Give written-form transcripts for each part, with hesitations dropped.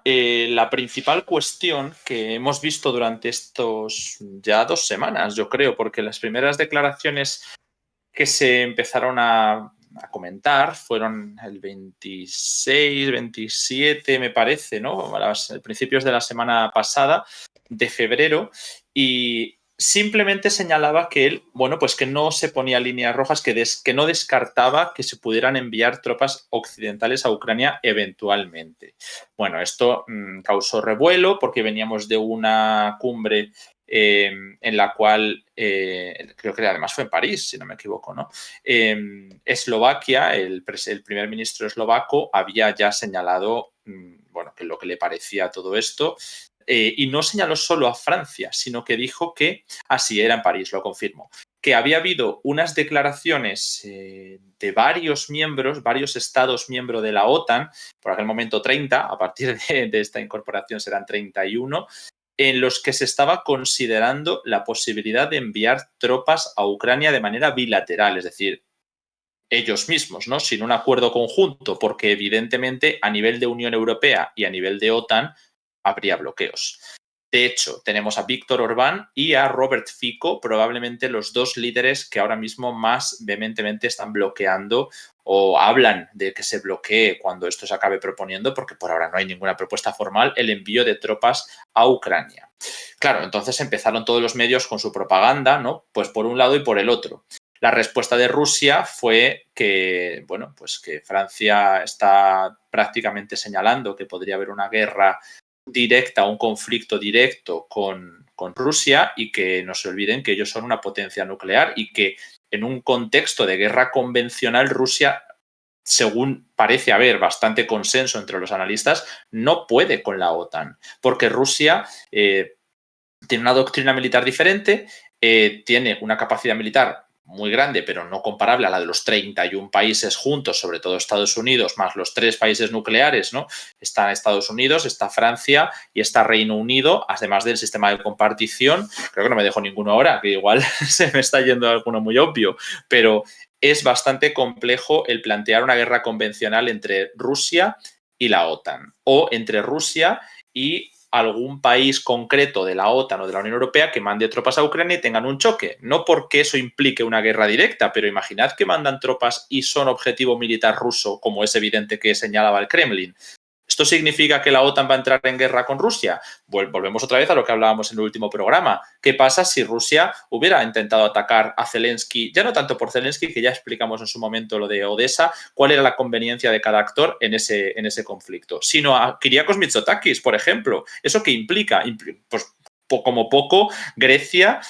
la principal cuestión que hemos visto durante estos ya 2 semanas, yo creo, porque las primeras declaraciones que se empezaron a comentar fueron el 26, 27, me parece, ¿no? A principios de la semana pasada, de febrero, y simplemente señalaba que él, bueno, pues que no se ponía líneas rojas, que no descartaba que se pudieran enviar tropas occidentales a Ucrania eventualmente. Bueno, esto causó revuelo porque veníamos de una cumbre en la cual, creo que además fue en París, si no me equivoco, ¿no? Eslovaquia, el primer ministro eslovaco, había ya señalado, bueno, que lo que le parecía todo esto, y no señaló solo a Francia, sino que dijo que, así era en París, lo confirmo, que había habido unas declaraciones de varios miembros, varios estados miembros de la OTAN, por aquel momento 30, a partir de esta incorporación serán 31, en los que se estaba considerando la posibilidad de enviar tropas a Ucrania de manera bilateral, es decir, ellos mismos, ¿no? Sin un acuerdo conjunto, porque evidentemente a nivel de Unión Europea y a nivel de OTAN habría bloqueos. De hecho, tenemos a Víctor Orbán y a Robert Fico, probablemente los dos líderes que ahora mismo más vehementemente están bloqueando o hablan de que se bloquee cuando esto se acabe proponiendo, porque por ahora no hay ninguna propuesta formal, el envío de tropas a Ucrania. Claro, entonces empezaron todos los medios con su propaganda, ¿no? Pues por un lado y por el otro. La respuesta de Rusia fue que, bueno, pues que Francia está prácticamente señalando que podría haber una guerra directa, un conflicto directo con Rusia, y que no se olviden que ellos son una potencia nuclear y que en un contexto de guerra convencional Rusia, según parece haber bastante consenso entre los analistas, no puede con la OTAN, porque Rusia tiene una doctrina militar diferente, tiene una capacidad militar muy grande, pero no comparable a la de los 31 países juntos, sobre todo Estados Unidos, más los 3 países nucleares, ¿no? Está Estados Unidos, está Francia y está Reino Unido, además del sistema de compartición. Creo que no me dejo ninguno ahora, que igual se me está yendo alguno muy obvio, pero es bastante complejo el plantear una guerra convencional entre Rusia y la OTAN, o entre Rusia y algún país concreto de la OTAN o de la Unión Europea que mande tropas a Ucrania y tengan un choque. No porque eso implique una guerra directa, pero imaginad que mandan tropas y son objetivo militar ruso, como es evidente que señalaba el Kremlin. ¿Esto significa que la OTAN va a entrar en guerra con Rusia? Volvemos otra vez a lo que hablábamos en el último programa. ¿Qué pasa si Rusia hubiera intentado atacar a Zelensky? Ya no tanto por Zelensky, que ya explicamos en su momento lo de Odessa, cuál era la conveniencia de cada actor en ese conflicto, sino a Kyriakos Mitsotakis, por ejemplo. ¿Eso qué implica? Pues como poco, Grecia,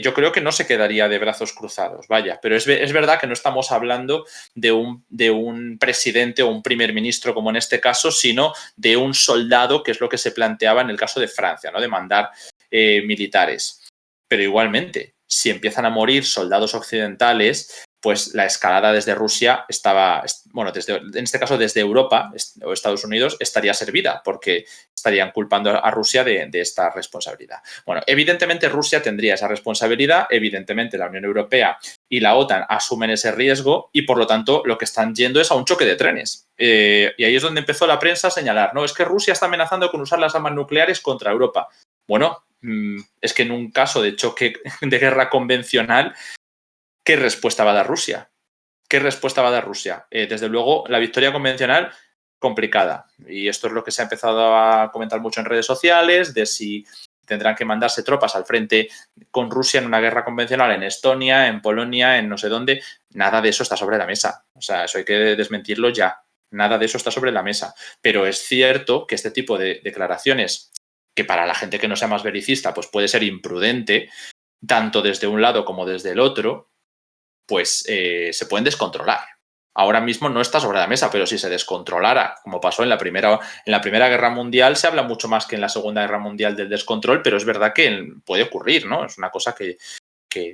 yo creo que no se quedaría de brazos cruzados, vaya, pero es verdad que no estamos hablando de un presidente o un primer ministro como en este caso, sino de un soldado, que es lo que se planteaba en el caso de Francia, ¿no? De mandar militares. Pero igualmente, si empiezan a morir soldados occidentales, pues la escalada desde Rusia estaba, bueno, en este caso desde Europa o Estados Unidos, estaría servida, porque estarían culpando a Rusia de esta responsabilidad. Bueno, evidentemente Rusia tendría esa responsabilidad, evidentemente la Unión Europea y la OTAN asumen ese riesgo y, por lo tanto, lo que están yendo es a un choque de trenes. Y ahí es donde empezó la prensa a señalar, no, es que Rusia está amenazando con usar las armas nucleares contra Europa. Bueno, es que en un caso de choque de guerra convencional, ¿qué respuesta va a dar Rusia? ¿Qué respuesta va a dar Rusia? Desde luego, la victoria convencional, complicada. Y esto es lo que se ha empezado a comentar mucho en redes sociales, de si tendrán que mandarse tropas al frente con Rusia en una guerra convencional en Estonia, en Polonia, en no sé dónde. Nada de eso está sobre la mesa. O sea, eso hay que desmentirlo ya. Nada de eso está sobre la mesa. Pero es cierto que este tipo de declaraciones, que para la gente que no sea más belicista, pues puede ser imprudente, tanto desde un lado como desde el otro, pues se pueden descontrolar. Ahora mismo no está sobre la mesa, pero si se descontrolara, como pasó en la Primera Guerra Mundial, se habla mucho más que en la Segunda Guerra Mundial del descontrol, pero es verdad que puede ocurrir, ¿no? Es una cosa que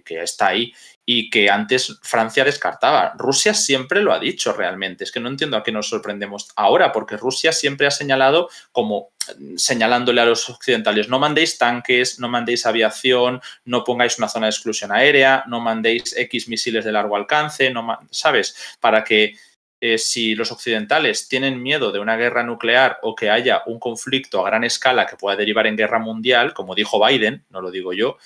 está ahí y que antes Francia descartaba. Rusia siempre lo ha dicho realmente. Es que no entiendo a qué nos sorprendemos ahora, porque Rusia siempre ha señalado, como señalándole a los occidentales, no mandéis tanques, no mandéis aviación, no pongáis una zona de exclusión aérea, no mandéis X misiles de largo alcance, ¿sabes? Para que si los occidentales tienen miedo de una guerra nuclear o que haya un conflicto a gran escala que pueda derivar en guerra mundial, como dijo Biden, no lo digo yo,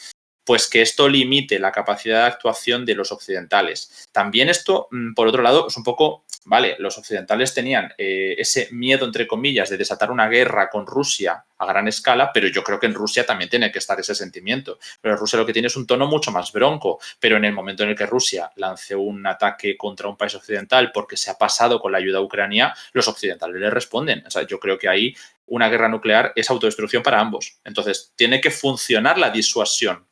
pues que esto limite la capacidad de actuación de los occidentales. También esto, por otro lado, es un poco, vale, los occidentales tenían ese miedo, entre comillas, de desatar una guerra con Rusia a gran escala, pero yo creo que en Rusia también tiene que estar ese sentimiento. Pero Rusia lo que tiene es un tono mucho más bronco, pero en el momento en el que Rusia lance un ataque contra un país occidental porque se ha pasado con la ayuda a Ucrania, los occidentales le responden. O sea, yo creo que ahí una guerra nuclear es autodestrucción para ambos. Entonces, tiene que funcionar la disuasión.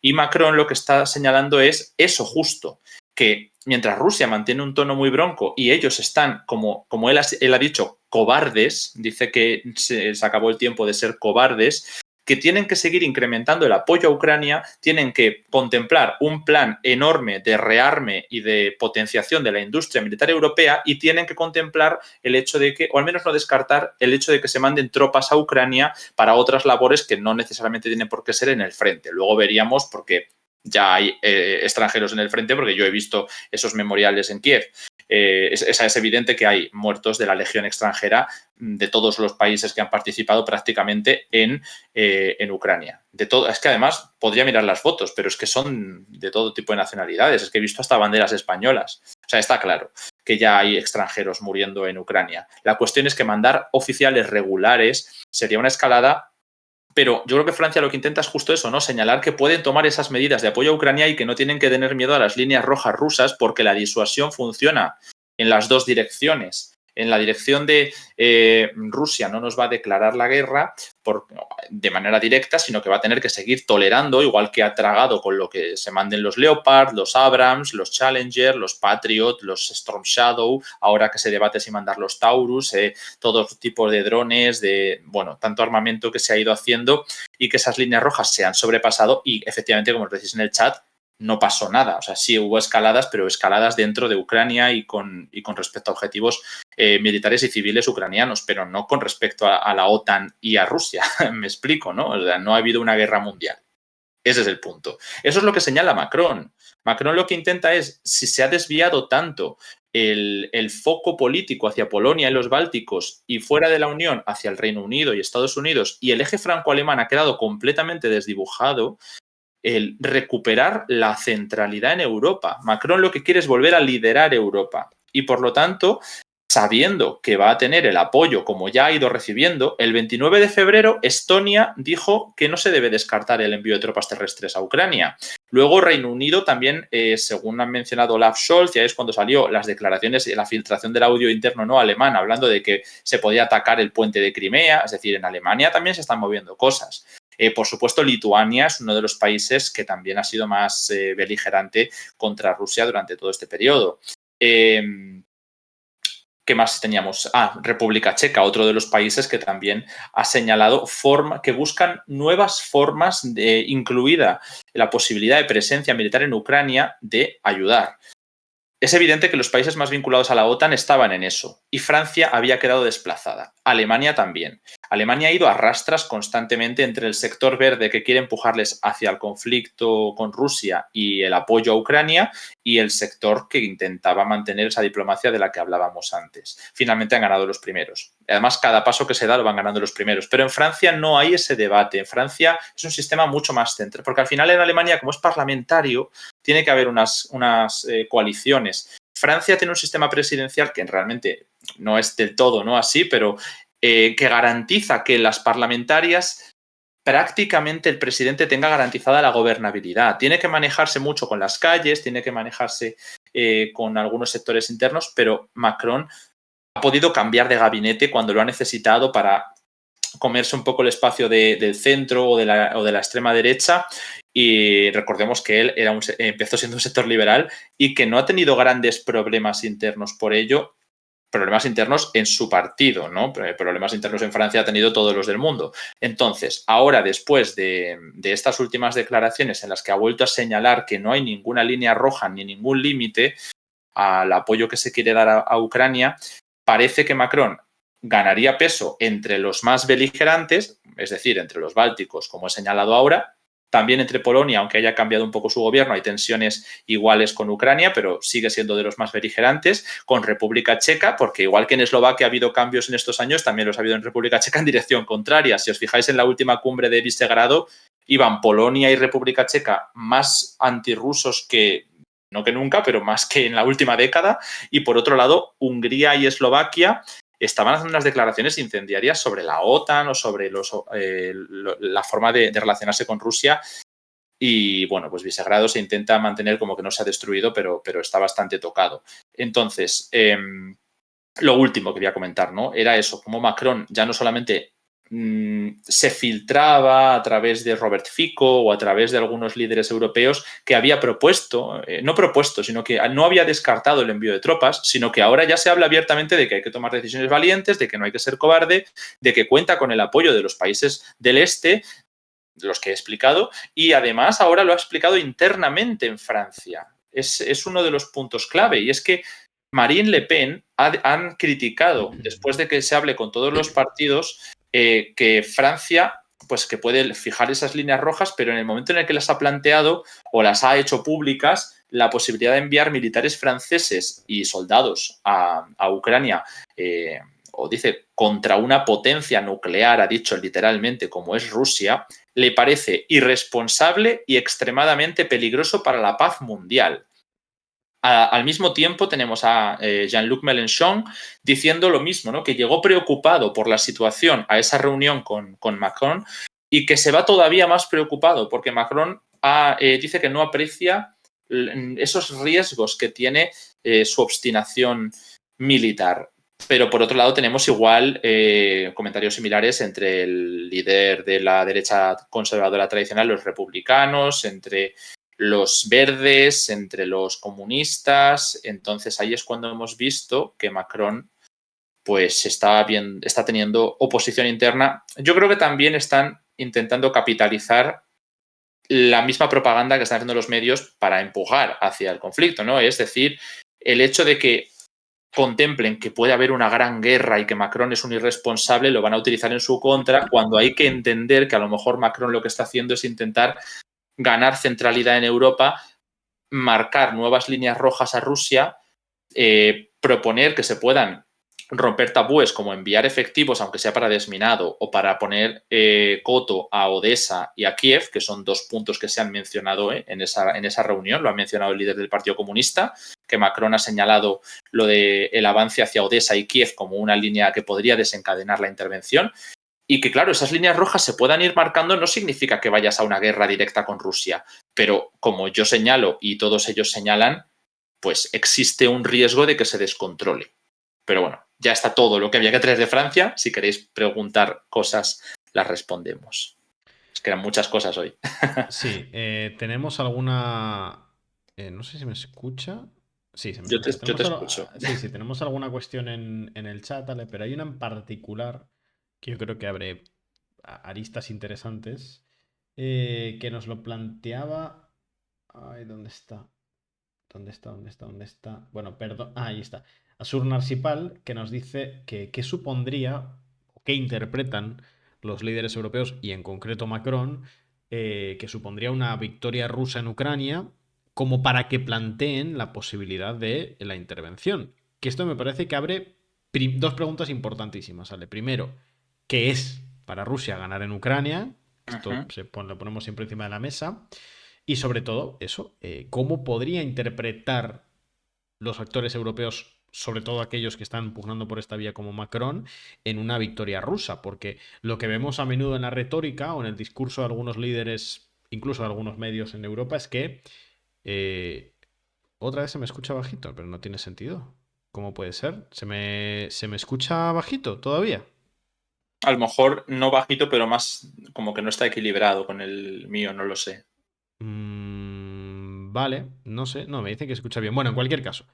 Y Macron lo que está señalando es eso justo, que mientras Rusia mantiene un tono muy bronco y ellos están, como él ha dicho, cobardes, dice que se acabó el tiempo de ser cobardes, que tienen que seguir incrementando el apoyo a Ucrania, tienen que contemplar un plan enorme de rearme y de potenciación de la industria militar europea y tienen que contemplar el hecho de que, o al menos no descartar el hecho de que se manden tropas a Ucrania para otras labores que no necesariamente tienen por qué ser en el frente. Luego veríamos, porque ya hay extranjeros en el frente, porque yo he visto esos memoriales en Kiev. Es evidente que hay muertos de la Legión extranjera de todos los países que han participado prácticamente en Ucrania. Es que además podría mirar las fotos, pero es que son de todo tipo de nacionalidades. Es que he visto hasta banderas españolas. O sea, está claro que ya hay extranjeros muriendo en Ucrania. La cuestión es que mandar oficiales regulares sería una escalada. Pero yo creo que Francia lo que intenta es justo eso, ¿no? Señalar que pueden tomar esas medidas de apoyo a Ucrania y que no tienen que tener miedo a las líneas rojas rusas porque la disuasión funciona en las dos direcciones. En la dirección de Rusia no nos va a declarar la guerra de manera directa, sino que va a tener que seguir tolerando, igual que ha tragado con lo que se manden los Leopard, los Abrams, los Challenger, los Patriot, los Storm Shadow, ahora que se debate si mandar los Taurus, todo tipo de drones, de, bueno, tanto armamento que se ha ido haciendo y que esas líneas rojas se han sobrepasado y efectivamente, como os decís en el chat, no pasó nada. O sea, sí hubo escaladas, pero escaladas dentro de Ucrania y con respecto a objetivos militares y civiles ucranianos, pero no con respecto a la OTAN y a Rusia. Me explico, ¿no? O sea, no ha habido una guerra mundial. Ese es el punto. Eso es lo que señala Macron. Macron lo que intenta es, si se ha desviado tanto el foco político hacia Polonia y los Bálticos y fuera de la Unión hacia el Reino Unido y Estados Unidos y el eje franco-alemán ha quedado completamente desdibujado, el recuperar la centralidad en Europa. Macron lo que quiere es volver a liderar Europa y, por lo tanto, sabiendo que va a tener el apoyo como ya ha ido recibiendo, el 29 de febrero Estonia dijo que no se debe descartar el envío de tropas terrestres a Ucrania. Luego Reino Unido también, según han mencionado Olaf Scholz, ya es cuando salió las declaraciones y la filtración del audio interno no alemán, hablando de que se podía atacar el puente de Crimea, es decir, en Alemania también se están moviendo cosas. Por supuesto, Lituania es uno de los países que también ha sido más beligerante contra Rusia durante todo este periodo. ¿Qué más teníamos? República Checa, otro de los países que también ha señalado que buscan nuevas formas, incluida la posibilidad de presencia militar en Ucrania, de ayudar. Es evidente que los países más vinculados a la OTAN estaban en eso y Francia había quedado desplazada. Alemania también. Alemania ha ido a rastras constantemente entre el sector verde que quiere empujarles hacia el conflicto con Rusia y el apoyo a Ucrania y el sector que intentaba mantener esa diplomacia de la que hablábamos antes. Finalmente han ganado los primeros. Además, cada paso que se da lo van ganando los primeros. Pero en Francia no hay ese debate. En Francia es un sistema mucho más central, porque al final en Alemania, como es parlamentario, tiene que haber unas coaliciones. Francia tiene un sistema presidencial que realmente no es del todo no así, pero que garantiza que las parlamentarias prácticamente el presidente tenga garantizada la gobernabilidad. Tiene que manejarse mucho con las calles, tiene que manejarse con algunos sectores internos, pero Macron ha podido cambiar de gabinete cuando lo ha necesitado para comerse un poco el espacio del centro o de la extrema derecha. Y recordemos que él empezó siendo un sector liberal y que no ha tenido grandes problemas internos por ello, problemas internos en su partido, ¿no? Problemas internos en Francia ha tenido todos los del mundo. Entonces, ahora, después de estas últimas declaraciones en las que ha vuelto a señalar que no hay ninguna línea roja ni ningún límite al apoyo que se quiere dar a Ucrania, parece que Macron ganaría peso entre los más beligerantes, es decir, entre los bálticos, como he señalado ahora, También entre Polonia, aunque haya cambiado un poco su gobierno, hay tensiones iguales con Ucrania, pero sigue siendo de los más beligerantes. Con República Checa, porque igual que en Eslovaquia ha habido cambios en estos años, también los ha habido en República Checa en dirección contraria. Si os fijáis en la última cumbre de Visegrado, iban Polonia y República Checa más antirrusos que, no que nunca, pero más que en la última década. Y por otro lado, Hungría y Eslovaquia estaban haciendo unas declaraciones incendiarias sobre la OTAN o sobre la forma de relacionarse con Rusia. Y bueno, pues Visegrado se intenta mantener como que no se ha destruido, pero está bastante tocado. Entonces, lo último que quería comentar, ¿no? Era eso, como Macron ya no solamente se filtraba a través de Robert Fico o a través de algunos líderes europeos que había propuesto, no propuesto, sino que no había descartado el envío de tropas, sino que ahora ya se habla abiertamente de que hay que tomar decisiones valientes, de que no hay que ser cobarde, de que cuenta con el apoyo de los países del este, los que he explicado, y además ahora lo ha explicado internamente en Francia. Es uno de los puntos clave, y es que Marine Le Pen han criticado, después de que se hable con todos los partidos, que Francia, pues que puede fijar esas líneas rojas, pero en el momento en el que las ha planteado o las ha hecho públicas, la posibilidad de enviar militares franceses y soldados a Ucrania, o dice, contra una potencia nuclear, ha dicho literalmente, como es Rusia, le parece irresponsable y extremadamente peligroso para la paz mundial. Al mismo tiempo tenemos a Jean-Luc Mélenchon diciendo lo mismo, ¿no? Que llegó preocupado por la situación a esa reunión con Macron y que se va todavía más preocupado porque Macron dice que no aprecia esos riesgos que tiene su obstinación militar. Pero por otro lado tenemos igual comentarios similares entre el líder de la derecha conservadora tradicional, los republicanos, entre los verdes, entre los comunistas. Entonces ahí es cuando hemos visto que Macron pues está teniendo oposición interna. Yo creo que también están intentando capitalizar la misma propaganda que están haciendo los medios para empujar hacia el conflicto, ¿no? Es decir, el hecho de que contemplen que puede haber una gran guerra y que Macron es un irresponsable, lo van a utilizar en su contra, cuando hay que entender que a lo mejor Macron lo que está haciendo es intentar ganar centralidad en Europa, marcar nuevas líneas rojas a Rusia, proponer que se puedan romper tabúes como enviar efectivos, aunque sea para desminado, o para poner coto a Odessa y a Kiev, que son dos puntos que se han mencionado en esa reunión, lo ha mencionado el líder del Partido Comunista, que Macron ha señalado lo del avance hacia Odessa y Kiev como una línea que podría desencadenar la intervención. Y que, claro, esas líneas rojas se puedan ir marcando no significa que vayas a una guerra directa con Rusia, pero como yo señalo y todos ellos señalan, pues existe un riesgo de que se descontrole. Pero bueno, ya está todo lo que había que traer de Francia. Si queréis preguntar cosas, las respondemos. Es que eran muchas cosas hoy. Sí, tenemos alguna... no sé si me escucha. Sí, se me Yo te, escucha. yo te escucho. Sí, tenemos alguna cuestión en el chat, ¿vale? Pero hay una en particular que yo creo que abre aristas interesantes, que nos lo planteaba... Ay, ¿dónde está? ¿Dónde está? ¿Dónde está? ¿Dónde está? Bueno, perdón. Ah, ahí está. Asur Narsipal, que nos dice que qué supondría o qué interpretan los líderes europeos y en concreto Macron, que supondría una victoria rusa en Ucrania como para que planteen la posibilidad de la intervención. Que esto me parece que abre dos preguntas importantísimas, ¿vale? Primero, ¿qué es para Rusia ganar en Ucrania? Esto lo ponemos siempre encima de la mesa. Y sobre todo, eso, cómo podría interpretar los actores europeos, sobre todo aquellos que están pugnando por esta vía como Macron, en una victoria rusa. Porque lo que vemos a menudo en la retórica o en el discurso de algunos líderes, incluso de algunos medios en Europa, es que otra vez se me escucha bajito, pero no tiene sentido. ¿Cómo puede ser? ¿Se me escucha bajito todavía? A lo mejor no bajito, pero más como que no está equilibrado con el mío, no lo sé. Vale, no sé, no, me dicen que se escucha bien. Bueno, en cualquier caso,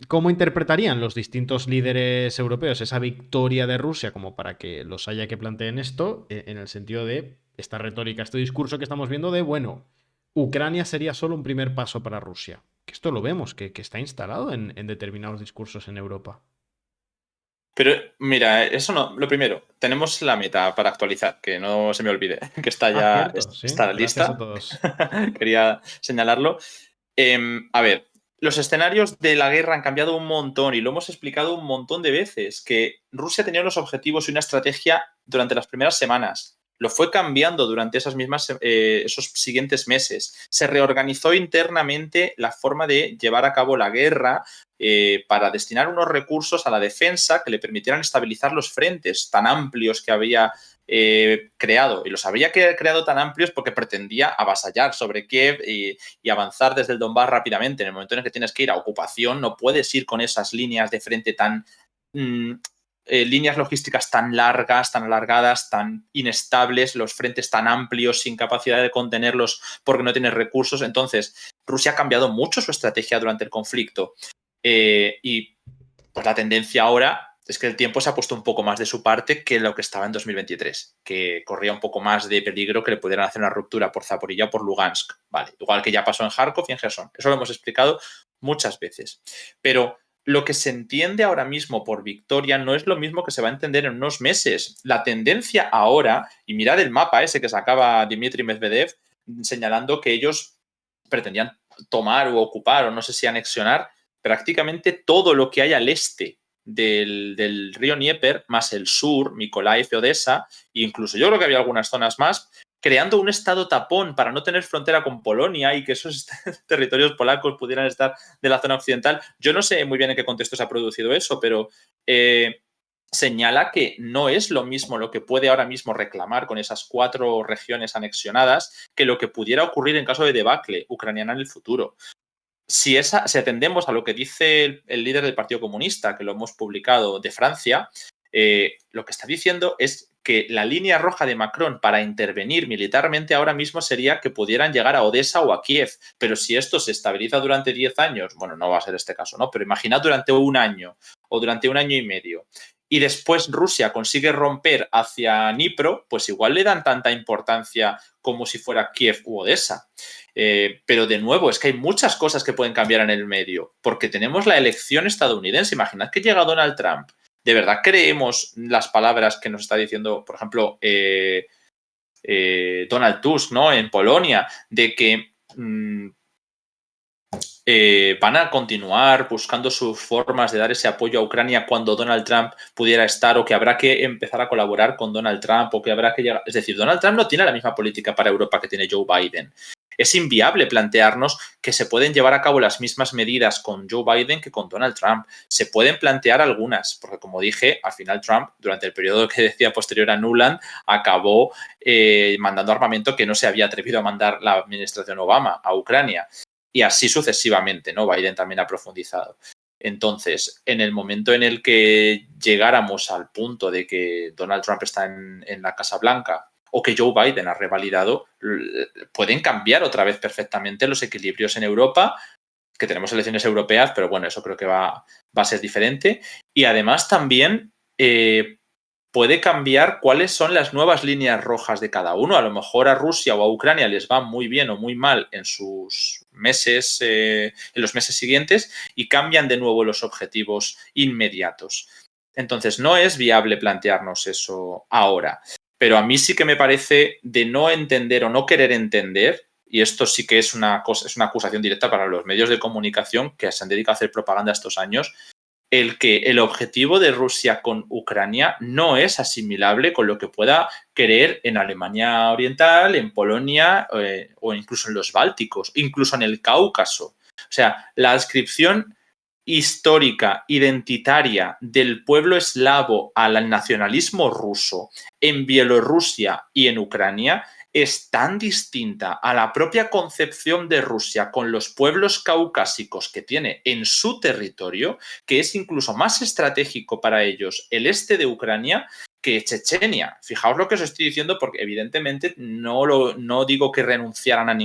¿cómo interpretarían los distintos líderes europeos esa victoria de Rusia como para que los haya que planteen esto en el sentido de esta retórica, este discurso que estamos viendo de, bueno, Ucrania sería solo un primer paso para Rusia? Que esto lo vemos, que está instalado en determinados discursos en Europa. Pero mira, eso no. Lo primero, tenemos la meta para actualizar, que no se me olvide, que está Ah, ya cierto, sí. está Gracias a lista. todos. Quería señalarlo. A ver, los escenarios de la guerra han cambiado un montón y lo hemos explicado un montón de veces, que Rusia tenía unos objetivos y una estrategia durante las primeras semanas. Lo fue cambiando durante esos siguientes meses. Se reorganizó internamente la forma de llevar a cabo la guerra para destinar unos recursos a la defensa que le permitieran estabilizar los frentes tan amplios que había creado. Y los había creado tan amplios porque pretendía avasallar sobre Kiev y avanzar desde el Donbass rápidamente. En el momento en el que tienes que ir a ocupación, no puedes ir con esas líneas de frente tan líneas logísticas tan largas, tan alargadas, tan inestables, los frentes tan amplios, sin capacidad de contenerlos porque no tienes recursos. Entonces, Rusia ha cambiado mucho su estrategia durante el conflicto. Y pues la tendencia ahora es que el tiempo se ha puesto un poco más de su parte que lo que estaba en 2023, que corría un poco más de peligro que le pudieran hacer una ruptura por Zaporilla o por Lugansk. Vale, igual que ya pasó en Kharkov y en Gerson. Eso lo hemos explicado muchas veces. Pero lo que se entiende ahora mismo por victoria no es lo mismo que se va a entender en unos meses. La tendencia ahora, y mirad el mapa ese que sacaba Dmitry Medvedev, señalando que ellos pretendían tomar o ocupar o no sé si anexionar prácticamente todo lo que hay al este del río Dnieper, más el sur, Mykolaiv, Odessa, e incluso yo creo que había algunas zonas más, creando un estado tapón para no tener frontera con Polonia y que esos territorios polacos pudieran estar de la zona occidental. Yo no sé muy bien en qué contexto se ha producido eso, pero señala que no es lo mismo lo que puede ahora mismo reclamar con esas 4 regiones anexionadas que lo que pudiera ocurrir en caso de debacle ucraniana en el futuro. Si atendemos a lo que dice el líder del Partido Comunista, que lo hemos publicado de Francia, lo que está diciendo es que la línea roja de Macron para intervenir militarmente ahora mismo sería que pudieran llegar a Odessa o a Kiev. Pero si esto se estabiliza durante 10 años, bueno, no va a ser este caso, ¿no? Pero imaginad durante un año o durante un año y medio y después Rusia consigue romper hacia Dnipro, pues igual le dan tanta importancia como si fuera Kiev u Odessa. Pero de nuevo, es que hay muchas cosas que pueden cambiar en el medio, porque tenemos la elección estadounidense. Imaginad que llega Donald Trump. ¿De verdad creemos las palabras que nos está diciendo, por ejemplo, Donald Tusk, ¿no? En Polonia, de que van a continuar buscando sus formas de dar ese apoyo a Ucrania cuando Donald Trump pudiera estar, o que habrá que empezar a colaborar con Donald Trump, o que habrá que llegar? Es decir, Donald Trump no tiene la misma política para Europa que tiene Joe Biden. Es inviable plantearnos que se pueden llevar a cabo las mismas medidas con Joe Biden que con Donald Trump. Se pueden plantear algunas, porque como dije, al final Trump, durante el periodo que decía posterior a Nuland, acabó mandando armamento que no se había atrevido a mandar la administración Obama a Ucrania. Y así sucesivamente, ¿no? Biden también ha profundizado. Entonces, en el momento en el que llegáramos al punto de que Donald Trump está en la Casa Blanca o que Joe Biden ha revalidado, pueden cambiar otra vez perfectamente los equilibrios en Europa, que tenemos elecciones europeas, pero bueno, eso creo que va a ser diferente. Y además también puede cambiar cuáles son las nuevas líneas rojas de cada uno. A lo mejor a Rusia o a Ucrania les va muy bien o muy mal en sus meses, en los meses siguientes, y cambian de nuevo los objetivos inmediatos. Entonces, no es viable plantearnos eso ahora. Pero a mí sí que me parece de no entender o no querer entender, y esto sí que es una acusación directa para los medios de comunicación que se han dedicado a hacer propaganda estos años, el que el objetivo de Rusia con Ucrania no es asimilable con lo que pueda querer en Alemania Oriental, en Polonia o incluso en los Bálticos, incluso en el Cáucaso. O sea, la adscripción histórica, identitaria del pueblo eslavo al nacionalismo ruso en Bielorrusia y en Ucrania es tan distinta a la propia concepción de Rusia con los pueblos caucásicos que tiene en su territorio, que es incluso más estratégico para ellos el este de Ucrania que Chechenia. Fijaos lo que os estoy diciendo, porque evidentemente no digo que renunciaran a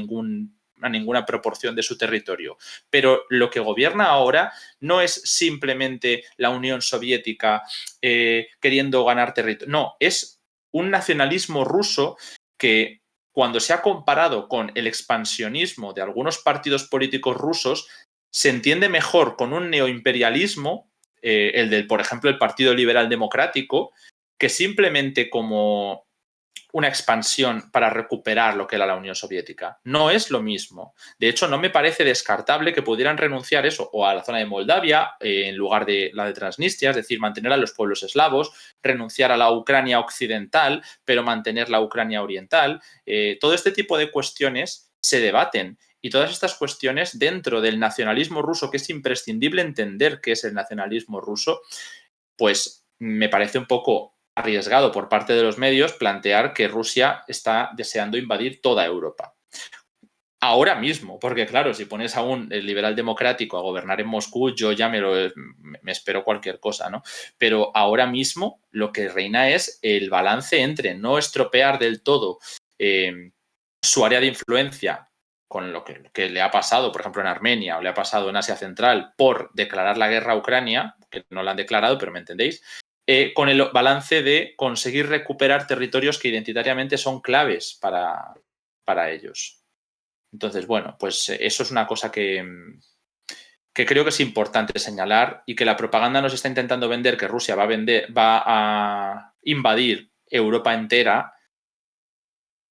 ninguna proporción de su territorio, pero lo que gobierna ahora no es simplemente la Unión Soviética queriendo ganar territorio, no, es un nacionalismo ruso que, cuando se ha comparado con el expansionismo de algunos partidos políticos rusos, se entiende mejor con un neoimperialismo el del, por ejemplo, el Partido Liberal Democrático, que simplemente como una expansión para recuperar lo que era la Unión Soviética. No es lo mismo. De hecho, no me parece descartable que pudieran renunciar eso o a la zona de Moldavia en lugar de la de Transnistria, es decir, mantener a los pueblos eslavos, renunciar a la Ucrania occidental, pero mantener la Ucrania oriental. Todo este tipo de cuestiones se debaten. Y todas estas cuestiones dentro del nacionalismo ruso, que es imprescindible entender qué es el nacionalismo ruso, pues me parece un poco arriesgado por parte de los medios plantear que Rusia está deseando invadir toda Europa. Ahora mismo, porque claro, si pones a un liberal democrático a gobernar en Moscú, yo ya me espero cualquier cosa, ¿no? Pero ahora mismo lo que reina es el balance entre no estropear del todo su área de influencia con lo que le ha pasado, por ejemplo, en Armenia o le ha pasado en Asia Central por declarar la guerra a Ucrania, que no la han declarado, pero me entendéis, con el balance de conseguir recuperar territorios que identitariamente son claves para ellos. Entonces, bueno, pues eso es una cosa que creo que es importante señalar y que la propaganda nos está intentando vender que Rusia va a invadir Europa entera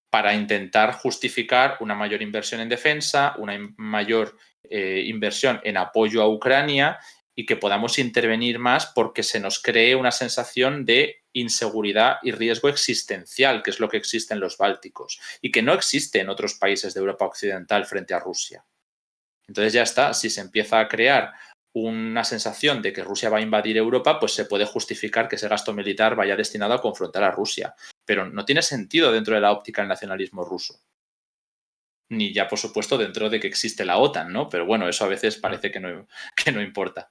para intentar justificar una mayor inversión en defensa, una mayor inversión en apoyo a Ucrania y que podamos intervenir más porque se nos cree una sensación de inseguridad y riesgo existencial, que es lo que existe en los Bálticos y que no existe en otros países de Europa Occidental frente a Rusia. Entonces ya está, si se empieza a crear una sensación de que Rusia va a invadir Europa, pues se puede justificar que ese gasto militar vaya destinado a confrontar a Rusia. Pero no tiene sentido dentro de la óptica del nacionalismo ruso. Ni ya, por supuesto, dentro de que existe la OTAN, ¿no? Pero bueno, eso a veces parece que no importa.